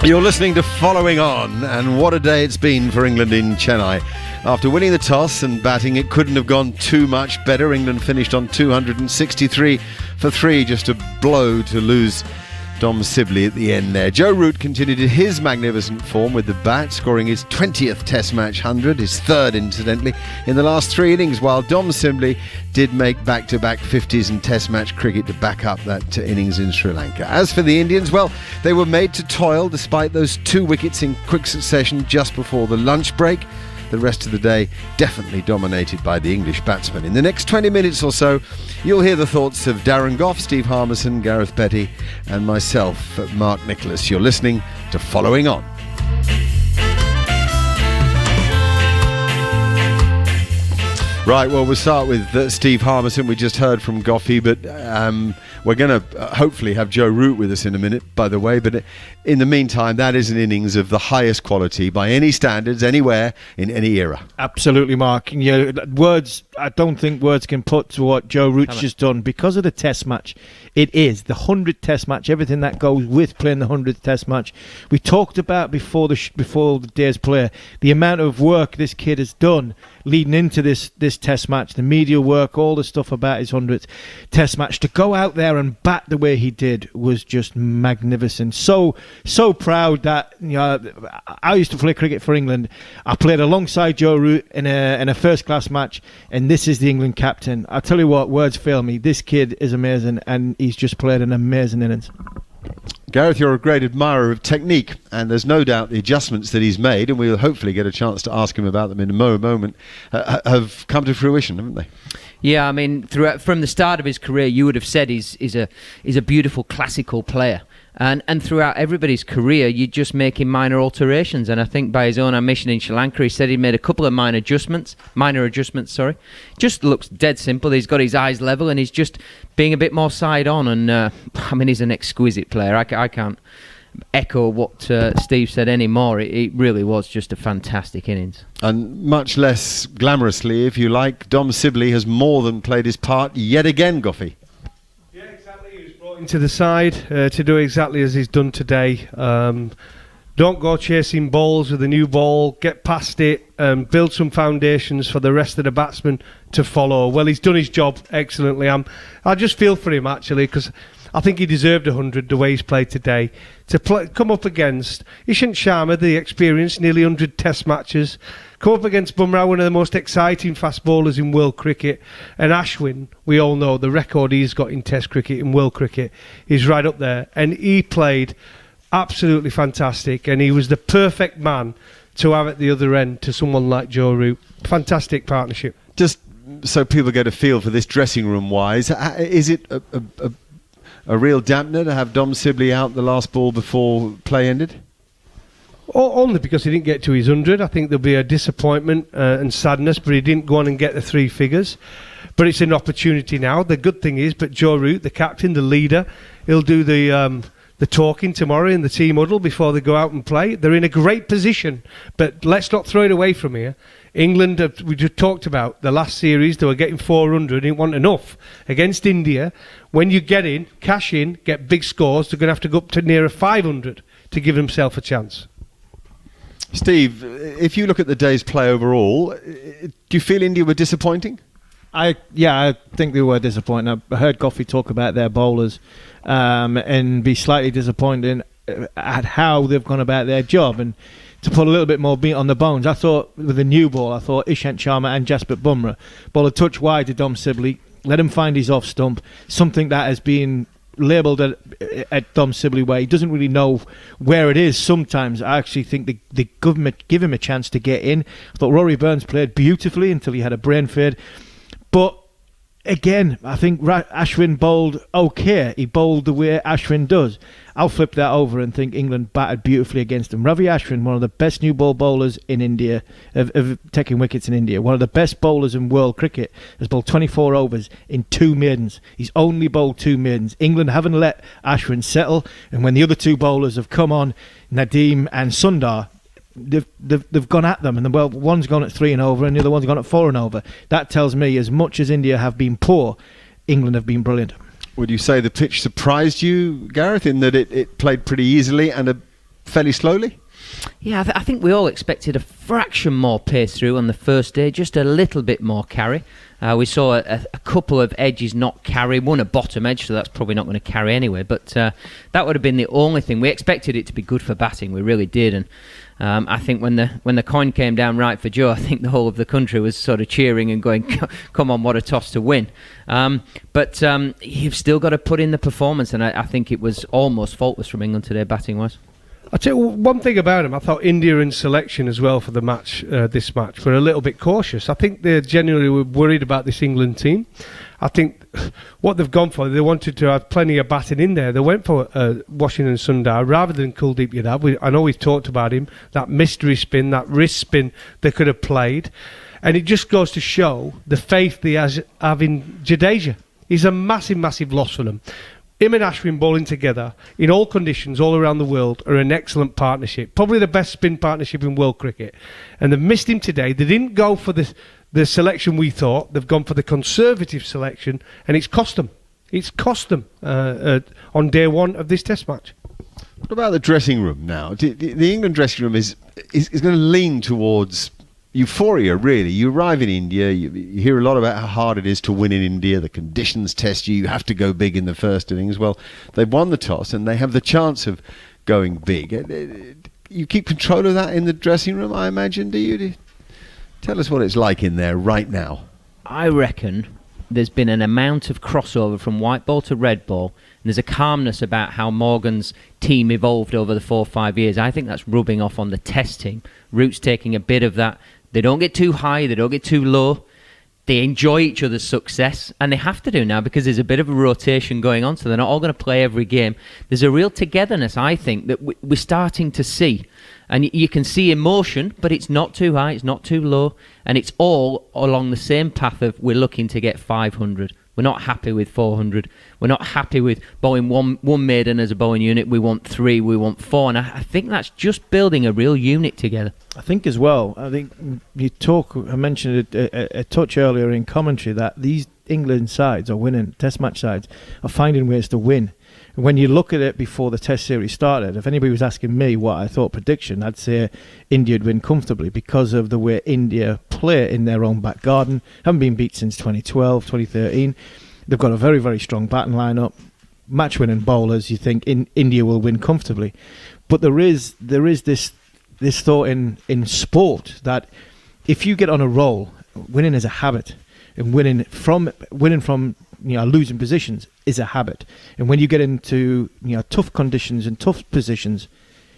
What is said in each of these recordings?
You're listening to Following On, and what a day it's been for England in Chennai. After winning the toss and batting, it couldn't have gone too much better. England finished on 263 for 3, just a blow to lose Dom Sibley at the end there. Joe Root continued his magnificent form with the bat, scoring his 20th Test match 100, his third incidentally, in the last 3 innings, while Dom Sibley did make back-to-back 50s in Test match cricket to back up that innings in Sri Lanka. As for the Indians, well, they were made to toil despite those 2 wickets in quick succession just before the lunch break. The rest of the day definitely dominated by the English batsmen. In the next 20 minutes or so, you'll hear the thoughts of Darren Gough, Steve Harmison, Gareth Petty and myself, Mark Nicholas. You're listening to Following On. Right, well, we'll start with Steve Harmison. We just heard from Goughy, but we're going to hopefully have Joe Root with us in a minute, by the way. But in the meantime, that is an innings of the highest quality by any standards, anywhere, in any era. Absolutely, Mark. I don't think words can put to what Joe Root's just done because of the Test match. It is the 100th Test match, everything that goes with playing the 100th Test match. We talked about before the day's play the amount of work this kid has done leading into this Test match, the media work, all the stuff about his 100th Test match. To go out there and bat the way he did was just magnificent. So proud that I used to play cricket for England. I played alongside Joe Root in a first class match, and this is the England captain. I tell you what, words fail me. This kid is amazing, and he's just played an amazing innings. Gareth, you're a great admirer of technique, and there's no doubt the adjustments that he's made, and we'll hopefully get a chance to ask him about them in a moment, have come to fruition, haven't they? Yeah, I mean, from the start of his career, you would have said he's a beautiful classical player. And throughout everybody's career, you just making minor alterations. And I think by his own admission in Sri Lanka, he said he made a couple of minor adjustments. Just looks dead simple. He's got his eyes level and he's just being a bit more side on. And I mean, he's an exquisite player. I can't echo what Steve said anymore. It really was just a fantastic innings. And much less glamorously, if you like, Dom Sibley has more than played his part yet again, Goughy. Into the side to do exactly as he's done today. Don't go chasing balls with a new ball. Get past it. Build some foundations for the rest of the batsmen to follow. Well, he's done his job excellently. I just feel for him actually, because I think he deserved 100 the way he's played today. To come up against Ishant Sharma, the experienced, nearly 100 Test matches. Come up against Bumrah, one of the most exciting fast bowlers in world cricket. And Ashwin, we all know the record he's got in Test cricket, in world cricket, is right up there. And he played absolutely fantastic. And he was the perfect man to have at the other end to someone like Joe Root. Fantastic partnership. Just so people get a feel for this dressing room wise, is it a real dampener to have Dom Sibley out the last ball before play ended? Only because he didn't get to his 100. I think there'll be a disappointment and sadness, but he didn't go on and get the 3 figures. But it's an opportunity now. The good thing is, but Joe Root, the captain, the leader, he'll do the talking tomorrow in the team huddle before they go out and play. They're in a great position, but let's not throw it away from here. England, we just talked about the last series, they were getting 400, didn't want enough. Against India, when you get in, cash in, get big scores, they're going to have to go up to nearer 500 to give themselves a chance. Steve, if you look at the day's play overall, do you feel India were disappointing? I think they were disappointing. I heard Goughy talk about their bowlers and be slightly disappointed at how they've gone about their job. And to put a little bit more meat on the bones, I thought with the new ball, Ishant Sharma and Jasprit Bumrah bowl a touch wide to Dom Sibley, let him find his off stump, something that has been labelled at Dom Sibley where he doesn't really know where it is. Sometimes I actually think the government give him a chance to get in. I thought Rory Burns played beautifully until he had a brain fade, but again I think Ashwin bowled okay. He bowled the way Ashwin does. I'll flip that over and think England batted beautifully against him. Ravi Ashwin, one of the best new ball bowlers in India, of taking wickets in India, one of the best bowlers in world cricket, has bowled 24 overs in 2 maidens. He's only bowled 2 maidens. England haven't let Ashwin settle, and when the other 2 bowlers have come on, Nadeem and Sundar, they've gone at them, and one's gone at 3 and over and the other one's gone at 4 and over. That tells me as much as India have been poor, England have been brilliant. Would you say the pitch surprised you, Gareth, in that it played pretty easily and fairly slowly? Yeah, I think we all expected a fraction more pace through on the first day, just a little bit more carry. We saw a couple of edges not carry, one a bottom edge, so that's probably not going to carry anyway. But that would have been the only thing. We expected it to be good for batting, we really did. And I think when the coin came down right for Joe, I think the whole of the country was sort of cheering and going, come on, what a toss to win. But you've still got to put in the performance, and I think it was almost faultless from England today, batting-wise. I'll tell you one thing about him. I thought India in selection as well for the match, this match, were a little bit cautious. I think they genuinely were worried about this England team. I think what they've gone for, they wanted to have plenty of batting in there. They went for Washington Sundar rather than Kuldeep Yadav. I know we've talked about him, that mystery spin, that wrist spin they could have played. And it just goes to show the faith they have in Jadeja. He's a massive, massive loss for them. Him and Ashwin bowling together in all conditions all around the world are an excellent partnership. Probably the best spin partnership in world cricket. And they've missed him today. They didn't go for the selection we thought. They've gone for the conservative selection, and it's cost them. It's cost them on day one of this test match. What about the dressing room now? The England dressing room is going to lean towards euphoria, really. You arrive in India, you hear a lot about how hard it is to win in India. The conditions test you. You have to go big in the first innings. Well, they've won the toss and they have the chance of going big. You keep control of that in the dressing room, I imagine, do you? Tell us what it's like in there right now. I reckon there's been an amount of crossover from white ball to red ball, and there's a calmness about how Morgan's team evolved over the 4 or 5 years. I think that's rubbing off on the test team. Root's taking a bit of that. They don't get too high, they don't get too low. They enjoy each other's success, and they have to do now because there's a bit of a rotation going on, so they're not all going to play every game. There's a real togetherness, I think, that we're starting to see. And you can see emotion, but it's not too high, it's not too low, and it's all along the same path of we're looking to get 500. We're not happy with 400. We're not happy with bowling one maiden as a bowling unit. We want 3, we want 4. And I think that's just building a real unit together. I think as well, I mentioned it a touch earlier in commentary that these England sides are winning, test match sides, are finding ways to win. When you look at it before the test series started, if anybody was asking me what I thought prediction, I'd say India would win comfortably because of the way India play in their own back garden. Haven't been beat since 2012, 2013. They've got a very, very strong batting lineup. Match-winning bowlers, you think India will win comfortably. But there is this thought in sport that if you get on a roll, winning is a habit. And winning from losing positions is a habit. And when you get into tough conditions and tough positions,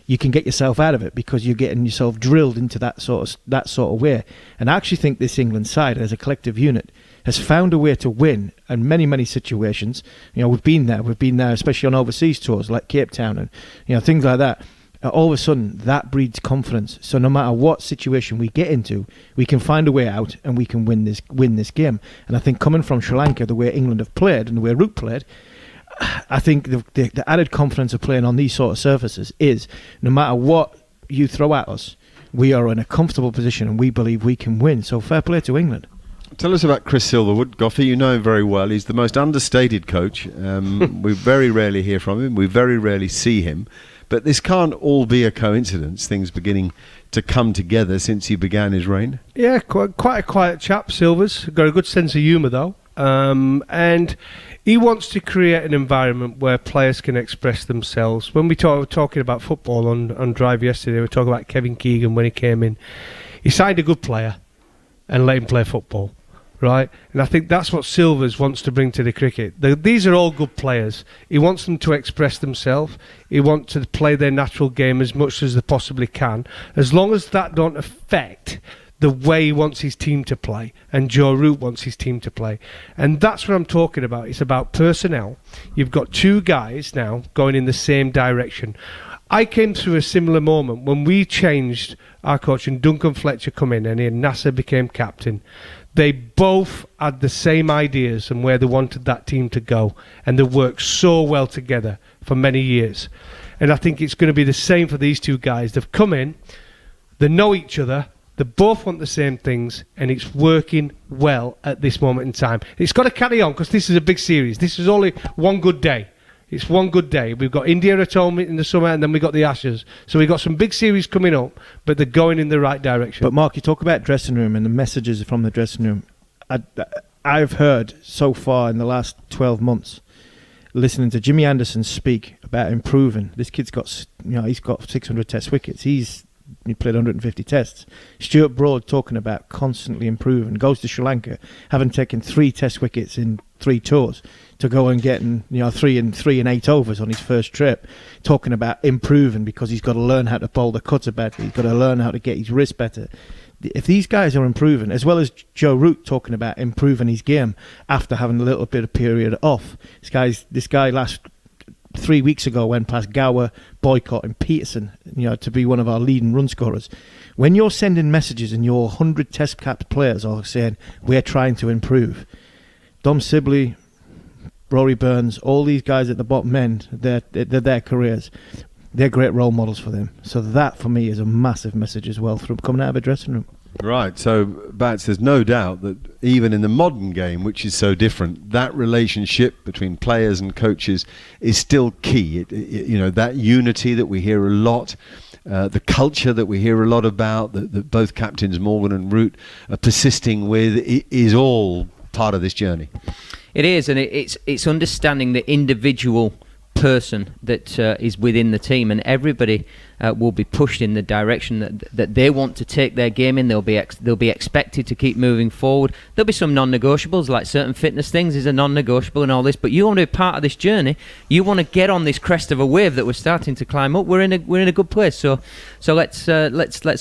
you can get yourself out of it because you're getting yourself drilled into that sort of way. And I actually think this England side, as a collective unit, has found a way to win in many, many situations. We've been there, especially on overseas tours like Cape Town and things like that. All of a sudden, that breeds confidence. So no matter what situation we get into, we can find a way out and we can win this game. And I think coming from Sri Lanka, the way England have played and the way Root played, I think the added confidence of playing on these sort of surfaces is no matter what you throw at us, we are in a comfortable position and we believe we can win. So fair play to England. Tell us about Chris Silverwood. Goffey, you know him very well. He's the most understated coach. We very rarely hear from him. We very rarely see him. But this can't all be a coincidence, things beginning to come together since he began his reign. Yeah, quite a quiet chap, Silvers. Got a good sense of humour, though. And he wants to create an environment where players can express themselves. When we were talking about football on Drive yesterday, we were talking about Kevin Keegan when he came in. He signed a good player and let him play football. Right, and I think that's what Silvers wants to bring to the cricket. These are all good players. He wants them to express themselves. He wants to play their natural game as much as they possibly can, as long as that don't affect the way he wants his team to play, and Joe Root wants his team to play. And that's what I'm talking about. It's about personnel. You've got 2 guys now going in the same direction. I came through a similar moment when we changed our coach and Duncan Fletcher come in and Nasser became captain. They both had the same ideas and where they wanted that team to go, and they worked so well together for many years. And I think it's going to be the same for these 2 guys. They've come in, they know each other, they both want the same things, and it's working well at this moment in time. It's got to carry on because this is a big series. This is only one good day. It's one good day. We've got India at home in the summer, and then we've got the Ashes. So we've got some big series coming up, but they're going in the right direction. But Mark, you talk about dressing room and the messages from the dressing room. I've heard so far in the last 12 months, listening to Jimmy Anderson speak about improving. This kid's got, he's got 600 test wickets. He played 150 tests. Stuart Broad talking about constantly improving. Goes to Sri Lanka, having taken 3 test wickets in 3 tours, to go and getting 3 and 8 overs on his first trip. Talking about improving because he's got to learn how to bowl the cutter better. He's got to learn how to get his wrist better. If these guys are improving, as well as Joe Root talking about improving his game after having a little bit of period off. This guy last 3 weeks ago went past Gower, Boycott and Peterson, to be one of our leading run scorers. When you're sending messages and your 100 test capped players are saying, we're trying to improve, Dom Sibley, Rory Burns, all these guys at the bottom end, they're their careers. They're great role models for them. So that, for me, is a massive message as well from coming out of a dressing room. Right, so Bats, there's no doubt that even in the modern game, which is so different, that relationship between players and coaches is still key. That unity that we hear a lot, the culture that we hear a lot about, that both captains Morgan and Root are persisting with, is all part of this journey. It is, and it's understanding the individual person that is within the team, and everybody will be pushed in the direction that they want to take their game in. They'll be expected to keep moving forward. There'll be some non-negotiables, like certain fitness things is a non-negotiable and all this, but you want to be part of this journey. You want to get on this crest of a wave that we're starting to climb up. We're in a good place, so let's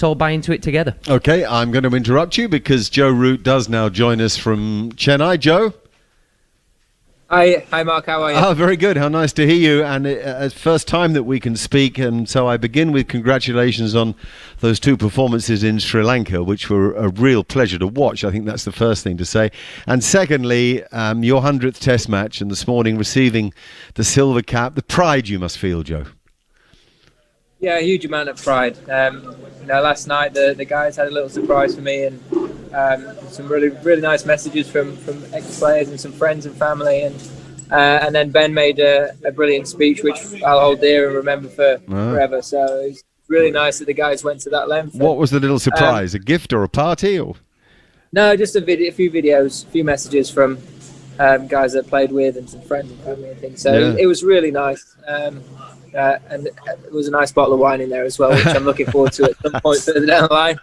all buy into it together. Okay, I'm going to interrupt you because Joe Root does now join us from Chennai. Joe? Hi, Mark. How are you? Oh, very good. How nice to hear you. And it's first time that we can speak. And so I begin with congratulations on those 2 performances in Sri Lanka, which were a real pleasure to watch. I think that's the first thing to say. And secondly, your 100th Test match, and this morning receiving the silver cap, the pride you must feel, Joe. Yeah, a huge amount of pride. Last night the guys had a little surprise for me, and some really, really nice messages from ex-players and some friends and family, and then Ben made a brilliant speech which I'll hold dear and remember forever. So it's really nice that the guys went to that length. What was the little surprise? A gift or a party? Or no, just a few videos, a few messages from guys that I played with and some friends and family and things. So yeah. It was really nice. And it was a nice bottle of wine in there as well, which I'm looking forward to at some point further down the line,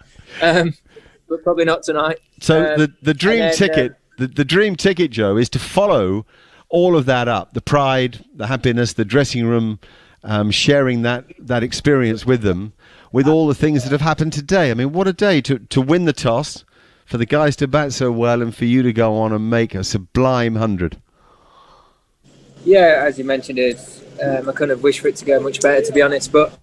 but probably not tonight. So the dream ticket, the dream ticket, Joe, is to follow all of that up: the pride, the happiness, the dressing room, sharing that experience with them, with all the things that have happened today. I mean, what a day to win the toss, for the guys to bat so well, and for you to go on and make a sublime 100. Yeah, as you mentioned, I couldn't have wished for it to go much better, to be honest. But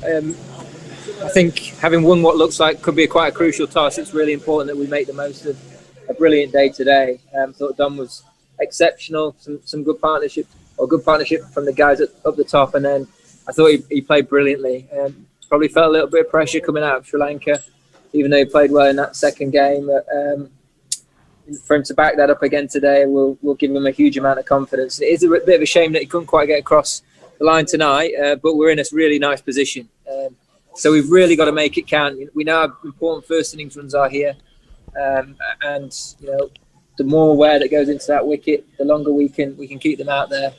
I think having won what looks like could be quite a crucial toss, it's really important that we make the most of a brilliant day today. I thought Dom was exceptional, some good partnership from the guys up the top, and then I thought he played brilliantly. Probably felt a little bit of pressure coming out of Sri Lanka, even though he played well in that second game. For him to back that up again today will give him a huge amount of confidence. It is a bit of a shame that he couldn't quite get across the line tonight, but we're in a really nice position. So we've really got to make it count. We know how important first innings runs are here, and the more wear that goes into that wicket, the longer we can keep them out there.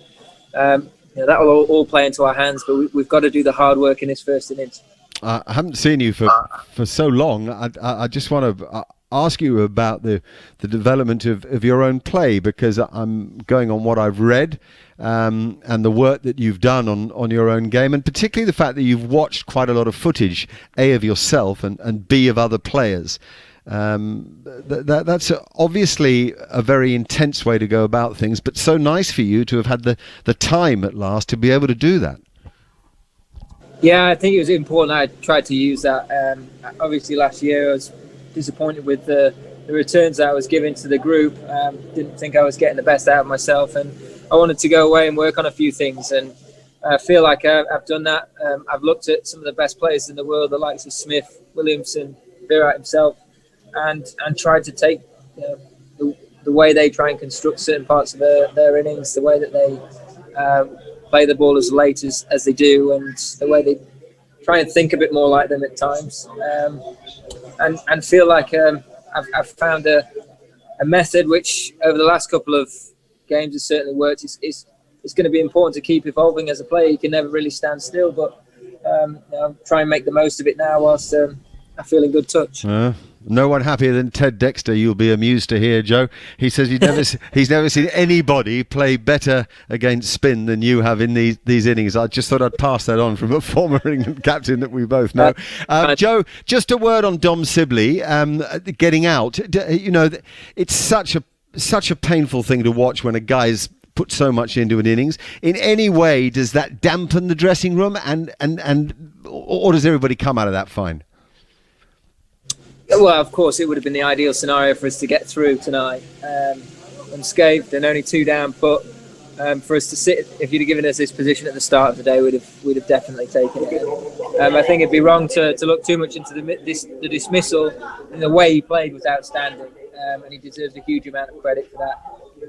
That will all play into our hands, but we've got to do the hard work in this first innings. I haven't seen you for so long. I just want to ask you about the development of your own play, because I'm going on what I've read and the work that you've done on your own game, and particularly the fact that you've watched quite a lot of footage, A, of yourself and B, of other players. That's obviously a very intense way to go about things, but so nice for you to have had the time at last to be able to do that. Yeah, I think it was important. I tried to use that. Obviously last year I was disappointed with the returns that I was giving to the group. Didn't think I was getting the best out of myself, and I wanted to go away and work on a few things, and I feel like I've done that. I've looked at some of the best players in the world, the likes of Smith, Williamson, Virat himself, and tried to take the way they try and construct certain parts of their innings, the way that they play the ball as late as they do, and the way they try and think a bit more like them at times, and feel like I've found a method which over the last couple of games has certainly worked. It's going to be important to keep evolving as a player. You can never really stand still, but try and make the most of it now whilst I feel in good touch. No one happier than Ted Dexter, you'll be amused to hear, Joe. He says he's never seen anybody play better against spin than you have in these innings. I just thought I'd pass that on from a former England captain that we both know. Joe, just a word on Dom Sibley getting out. It's such a painful thing to watch when a guy's put so much into an innings. In any way, does that dampen the dressing room, or does everybody come out of that fine? Well, of course, it would have been the ideal scenario for us to get through tonight unscathed and only 2 down. But for us to sit, if you'd have given us this position at the start of the day, we'd have definitely taken it. I think it'd be wrong to look too much into the dismissal. And the way he played was outstanding, and he deserves a huge amount of credit for that.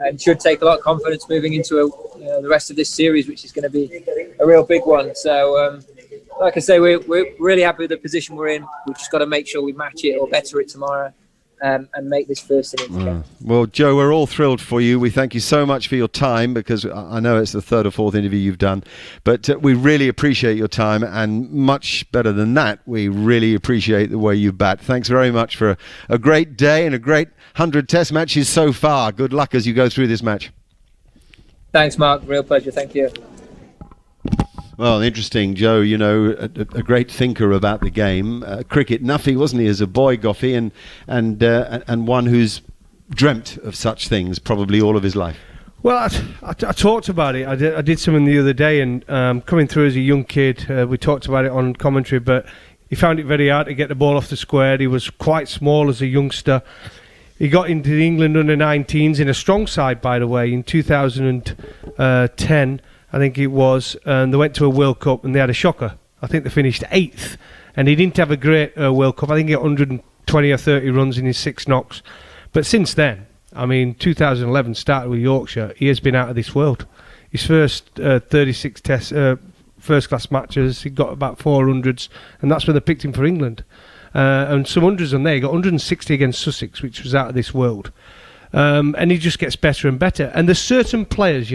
And should take a lot of confidence moving into the rest of this series, which is going to be a real big one. So. Like I say, we're really happy with the position we're in. We've just got to make sure we match it or better it tomorrow and make this first innings. Well, Joe, we're all thrilled for you. We thank you so much for your time, because I know it's the 3rd or 4th interview you've done, but we really appreciate your time, and much better than that, we really appreciate the way you bat. Thanks very much for a great day and a great 100 Test matches so far. Good luck as you go through this match. Thanks, Mark. Real pleasure. Thank you. Well, interesting, Joe, a great thinker about the game. Cricket nuffy, wasn't he, as a boy, Goffey, and one who's dreamt of such things probably all of his life. Well, I talked about it. I did something the other day, and coming through as a young kid, we talked about it on commentary, but he found it very hard to get the ball off the square. He was quite small as a youngster. He got into the England under-19s in a strong side, by the way, in 2010. I think it was, and they went to a World Cup and they had a shocker. I think they finished 8th, and he didn't have a great World Cup. I think he got 120 or 30 runs in his 6 knocks. But since then, 2011 started with Yorkshire, he has been out of this world. His first 36 Test first-class matches, he got about 400s, and that's when they picked him for England. And some hundreds on there. He got 160 against Sussex, which was out of this world. And he just gets better and better. And there's certain players,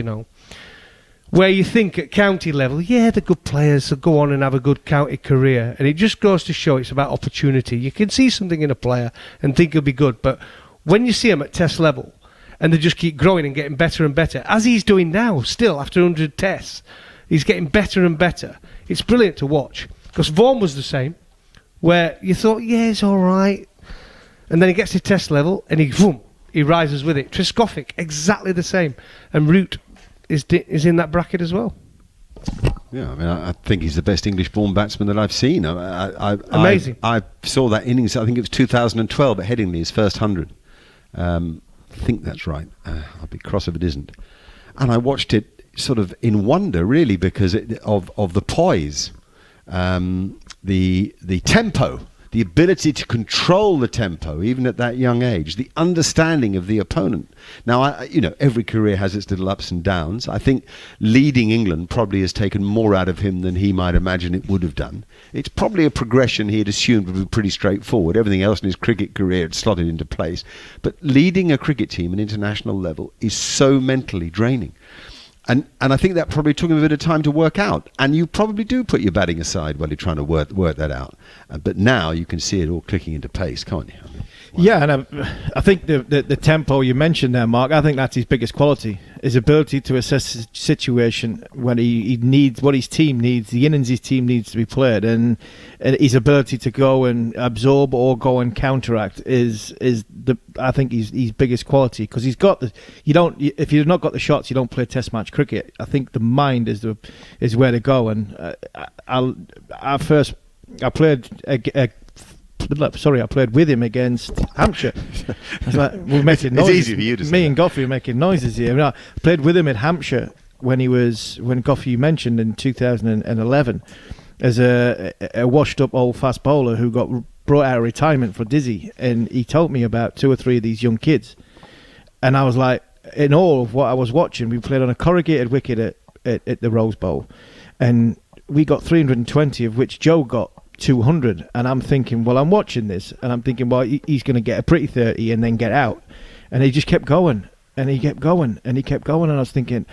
where you think at county level, they're good players, they'll go on and have a good county career. And it just goes to show it's about opportunity. You can see something in a player and think he'll be good, but when you see him at Test level and they just keep growing and getting better and better, as he's doing now, still after 100 Tests, he's getting better and better. It's brilliant to watch. Because Vaughan was the same, where you thought, he's all right. And then he gets to Test level and he rises with it. Trescothick, exactly the same. And Root is in that bracket as well. Yeah, I think he's the best English-born batsman that I've seen. Amazing. I saw that innings, I think it was 2012 at Headingley, his first 100. I think that's right. I'll be cross if it isn't. And I watched it sort of in wonder, really, because of the poise, the tempo, the ability to control the tempo, even at that young age, the understanding of the opponent. Now, every career has its little ups and downs. I think leading England probably has taken more out of him than he might imagine it would have done. It's probably a progression he had assumed would be pretty straightforward. Everything else in his cricket career had slotted into place. But leading a cricket team at international level is so mentally draining. And I think that probably took him a bit of time to work out. And you probably do put your batting aside while you're trying to work that out. But now you can see it all clicking into pace, can't you? Yeah, and I think the tempo you mentioned there, Mark, I think that's his biggest quality. His ability to assess the situation when he needs, what his team needs, the innings his team needs to be played, and his ability to go and absorb or go and counteract is I think his biggest quality, because he's got if you've not got the shots, you don't play Test match cricket. I think the mind is where to go, and I played with him against Hampshire. We making noises. It's easy for you to say. Me and Goffey are making noises here. I played with him at Hampshire when Goffey, you mentioned, in 2011 as a washed up old fast bowler who got brought out of retirement for dizzy, and he told me about 2 or 3 of these young kids, and I was like, in awe of what I was watching. We played on a corrugated wicket at the Rose Bowl, and we got 320, of which Joe got 200. And I'm thinking, well, I'm watching this, and I'm thinking, well, he's going to get a pretty 30 and then get out. And he just kept going, and he kept going, and he kept going. And I was thinking,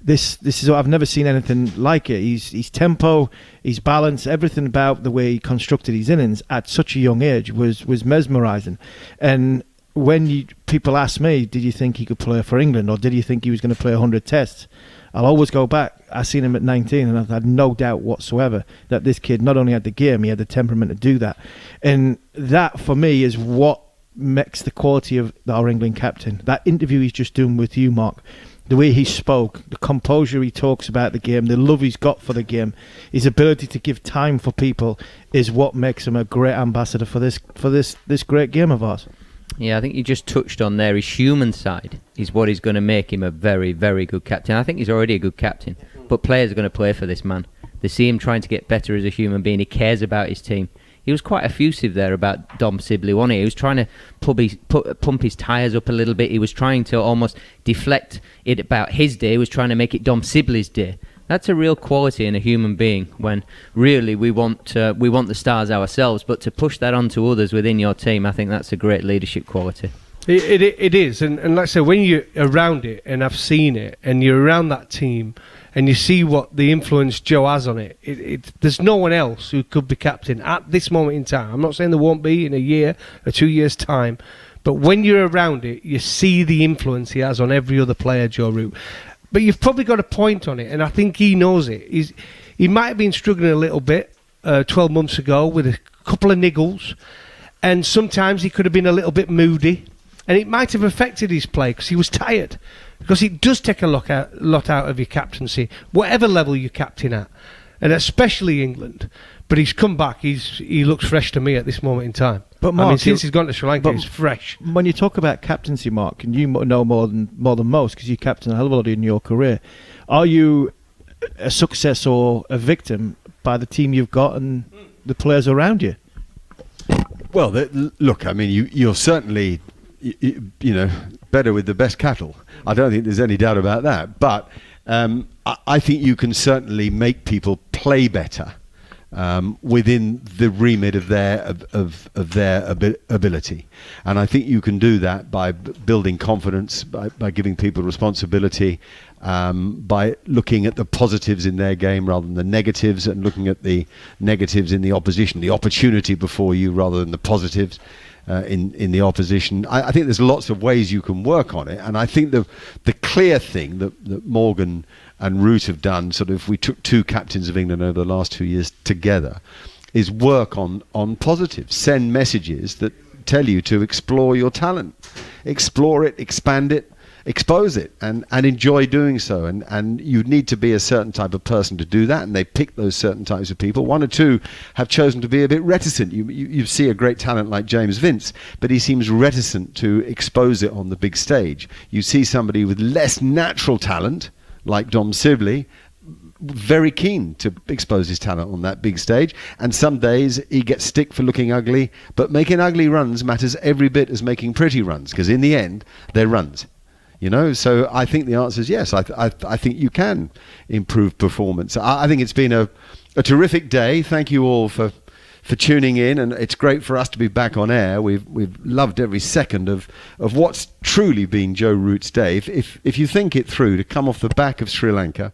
this is, I've never seen anything like it. His tempo, his balance, everything about the way he constructed his innings at such a young age was mesmerising. And when people ask me, did you think he could play for England, or did you think he was going to play 100 tests? I'll always go back. I seen him at 19, and I've had no doubt whatsoever that this kid not only had the game, he had the temperament to do that. And that, for me, is what makes the quality of our England captain. That interview he's just doing with you, Mark, the way he spoke, the composure he talks about the game, the love he's got for the game, his ability to give time for people is what makes him a great ambassador for this great game of ours. Yeah, I think you just touched on there. His human side is what is going to make him a very, very good captain. I think he's already a good captain, but players are going to play for this man. They see him trying to get better as a human being. He cares about his team. He was quite effusive there about Dom Sibley, wasn't he? He was trying to pump his tyres up a little bit. He was trying to almost deflect it about his day. He was trying to make it Dom Sibley's day. That's a real quality in a human being, when really we want the stars ourselves, but to push that on to others within your team, I think that's a great leadership quality. It is, and like I say, when you're around it, and I've seen it, and you're around that team, and you see what the influence Joe has on it, there's no one else who could be captain at this moment in time. I'm not saying there won't be in a year or 2 years' time, but when you're around it, you see the influence he has on every other player, Joe Root. But you've probably got a point on it, and I think he knows it. He might have been struggling a little bit 12 months ago with a couple of niggles, and sometimes he could have been a little bit moody, and it might have affected his play because he was tired. Because it does take a lot out of your captaincy, whatever level you're captain at, and especially England. But he's come back. He looks fresh to me at this moment in time. But Mark, since he's gone to Sri Lanka, he's fresh. When you talk about captaincy, Mark, and you know more than most because you captained a hell of a lot in your career, are you a success or a victim by the team you've got and the players around you? Well, look, I mean, you're certainly, you know, better with the best cattle. I don't think there's any doubt about that. But I think you can certainly make people play better within the remit of their ability, and I think you can do that by building confidence, by giving people responsibility, by looking at the positives in their game rather than the negatives, and looking at the negatives in the opposition, the opportunity before you rather than the positives in the opposition. I think there's lots of ways you can work on it, and I think the clear thing that Morgan and Root have done, sort of, if we took two captains of England over the last 2 years together, is work on positives, send messages that tell you to explore your talent, explore it, expand it, expose it, and enjoy doing so. And you need to be a certain type of person to do that, and they pick those certain types of people. One or two have chosen to be a bit reticent. You see a great talent like James Vince, but he seems reticent to expose it on the big stage. You see somebody with less natural talent, like Dom Sibley, very keen to expose his talent on that big stage, and some days he gets stick for looking ugly, but making ugly runs matters every bit as making pretty runs, because in the end they're runs, you know. So I think the answer is yes. I think you can improve performance. I think it's been a terrific day. Thank you all for tuning in, and it's great for us to be back on air. We've loved every second of what's truly been Joe Root's day. If you think it through, to come off the back of Sri Lanka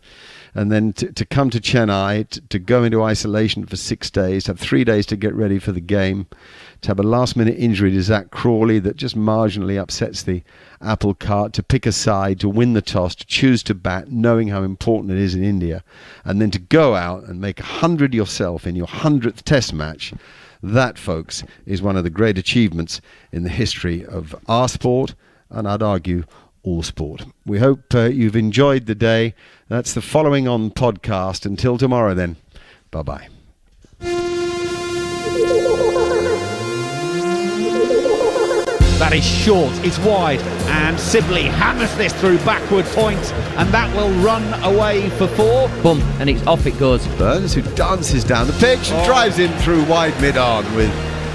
and then to come to Chennai, to go into isolation for 6 days, to have 3 days to get ready for the game, to have a last-minute injury to Zach Crawley that just marginally upsets the apple cart, to pick a side, to win the toss, to choose to bat, knowing how important it is in India, and then to go out and make 100 yourself in your 100th Test match. That, folks, is one of the great achievements in the history of our sport, and I'd argue all sport. We hope you've enjoyed the day. That's the Following On podcast. Until tomorrow then, bye-bye. That is short, it's wide, and Sibley hammers this through backward point, and that will run away for 4. Boom, and it's off it goes. Burns, who dances down the pitch and drives in through wide mid-on with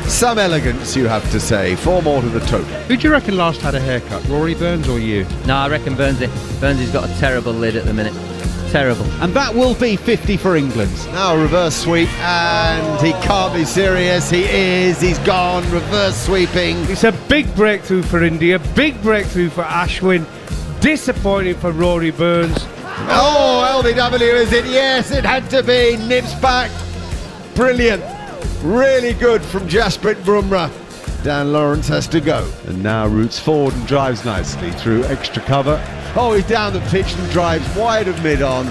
some elegance, you have to say. 4 more to the total. Who do you reckon last had a haircut, Rory Burns or you? No, I reckon Burnsy's got a terrible lid at the minute. Terrible. And that will be 50 for England. Now reverse sweep, and he can't be serious. He is. He's gone. Reverse sweeping. It's a big breakthrough for India, big breakthrough for Ashwin, disappointing for Rory Burns. Oh, LBW, is it? Yes, it had to be. Nips back. Brilliant. Really good from Jasprit Bumrah. Dan Lawrence has to go. And now roots forward and drives nicely through extra cover. Oh, he's down the pitch and drives wide of mid-on.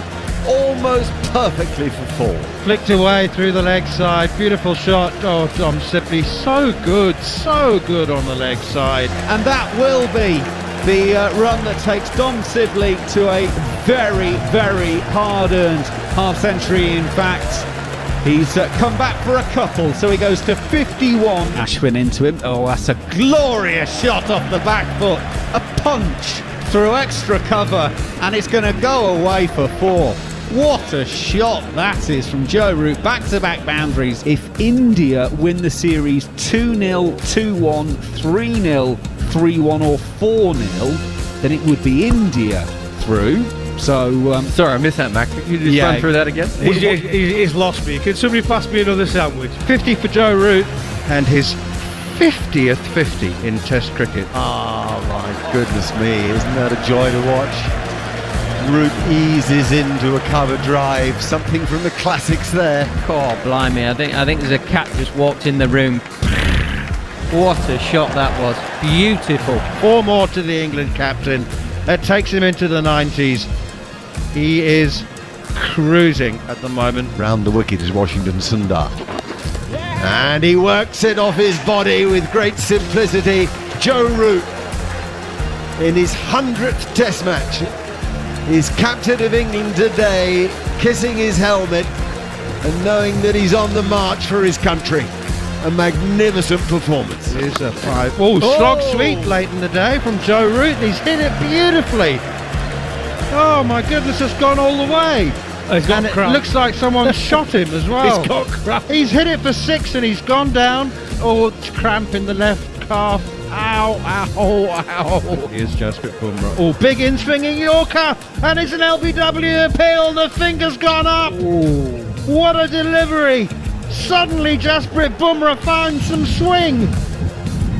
Almost perfectly for 4. Flicked away through the leg side. Beautiful shot. Oh, Dom Sibley, so good on the leg side. And that will be the run that takes Dom Sibley to a very, very hard-earned half-century. In fact, he's come back for a couple, so he goes to 51. Ashwin into him. Oh, that's a glorious shot off the back foot. A punch through extra cover, and it's going to go away for 4. What a shot that is from Joe Root. Back-to-back boundaries. If India win the series 2-0, 2-1, 3-0, 3-1 or 4-0, then it would be India through. So, sorry, I missed that, Mac. Could you just run through that again? He's lost me. Can somebody pass me another sandwich? 50 for Joe Root. And his 50th 50 in Test cricket. Oh, my goodness me. Isn't that a joy to watch? Root eases into a cover drive. Something from the classics there. Oh, blimey. I think there's a cat just walked in the room. What a shot that was. Beautiful. 4 more to the England captain. That takes him into the 90s. He is cruising at the moment. Round the wicket is Washington Sundar. And he works it off his body with great simplicity. Joe Root, in his 100th Test match, is captain of England today, kissing his helmet and knowing that he's on the march for his country. A magnificent performance. Here's a 5. Oh, slog sweep late in the day from Joe Root. He's hit it beautifully. Oh my goodness, it's gone all the way. And it looks like someone shot him as well. He's got cramp. He's hit it for 6 and he's gone down. Oh, it's cramp in the left calf. Ow, ow, ow. Here's Jasprit Bumrah. Oh, big in swinging Yorker. And it's an LBW appeal. The finger's gone up. Ooh. What a delivery. Suddenly Jasprit Bumrah found some swing.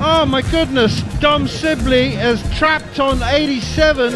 Oh my goodness. Dom Sibley is trapped on 87.